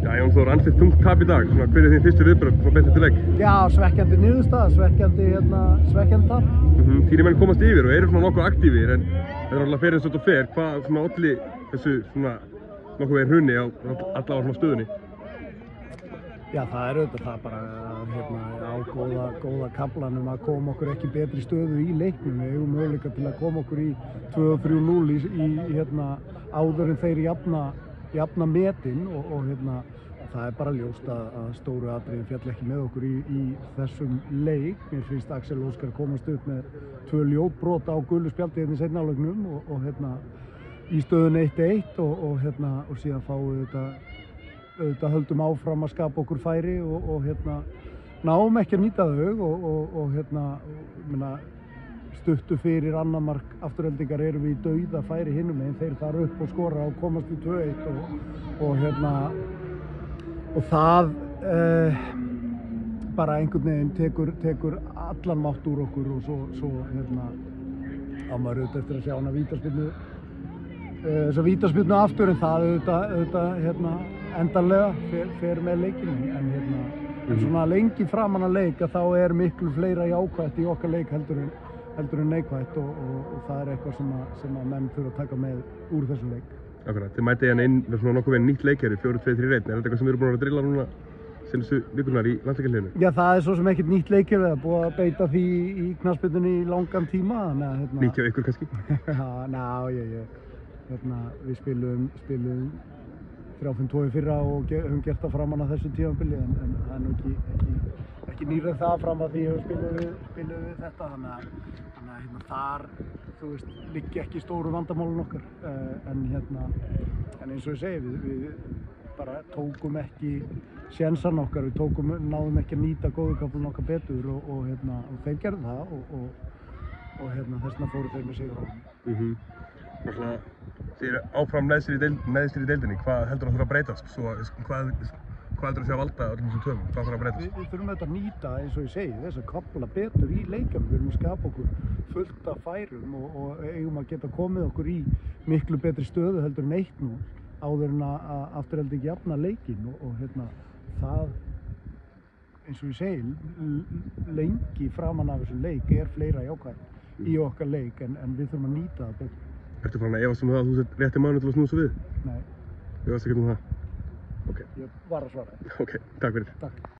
Já, Jón Þór, ansett þungt tap í dag. Svona, hver þín fyrstu viðbrögð frá beint eftir leik? Já, svekkjandi niðurstaða, svekkjandi tap. Þínir menn komast yfir og eru svona nokkuð aktífir, en það er alltaf fyrir eins og þetta fer. Hvað svona olli þessu svona nokkuð veginn hruni á allavega svona stöðunni? Já, það er auðvitað það bara á góða kaflanum að koma okkur ekki betri stöðu í leiknum. Við eigum möguleika til að koma okkur í 2-3-0 í áður en þeir jafna metin og það er bara ljóst að stóru atriðin fjall ekki með okkur í þessum leik. Mér finnst Axel Óskar komast upp með 2 ljót brot á gulu spjaldi í seinni hálfleiknum og í stöðun 1-1 og síðan fáum við auðvitað höldum áfram að skapa okkur færi og náum ekki að nýta þau og stuttu fyrir annar mark Aftureldingar erum við í dauða færi hinum megin, þeir þar upp og skora og komast í 2-1 og það bara einhvern veginn tekur allan mátt úr okkur og svo á maður auðvitað eftir að sjá hana vítaspyrnu þessa vítaspyrnu aftur en það auðvitað endanlega fer með leikinu en svona lengi framan að leik að þá er miklu fleira jákvætt í okkar leik heldur en neikvætt og það er eitthvað sem að menn þurfa að taka með úr þessum leik. Akkurat, þið mætið hérna inn með svona nokkuð veginn nýtt leikkerfi 4-2-3-1, er þetta eitthvað sem við erum búin að drilla núna senustu vikurnar í landsleikjaliðinu? Já, það er svo sem ekkert nýtt leikkerfi, það er búið að beita því í knattspyrnunni í langan tíma Nýtt hjá ykkur kannski? Við spiluðum 3-5-2 í fyrra og höfum gert það framan á þessu tímabili en það er nú ekki nýrað það fram að því að spilum við þetta þannig að þar liggja ekki stóru vandamálin okkar en eins og ég segi við bara tókum ekki sénsarn okkar, náðum ekki að nýta góðukaflun okkar betur og þeir gerðu það og þessna fóru þeir með sigur á. Þið eru áfram neðstir í deildinni, hvað heldur það þurfa að breytast? Hvað heldur það sé að valda öllum þessum töfum? Hvað þarf að breytast? Við þurfum auðvitað að nýta, eins og ég segi, þess að kafla betur í leikjum. Við erum að skapa okkur fullt af færum og eigum að geta komið okkur í miklu betri stöðu heldur en 1-0 áður en að Afturelding jafna leikinn og það, eins og ég segi, lengi framan af þessum leik er fleira jákvætt í okkar leik en við þurfum að nýta það betur. Ertu farin að efast um það að þú sett rétti maður til að snúsa við? Nei. Efast ekki um það? Ok. Ég var að svara. Ok, takk fyrir. Takk.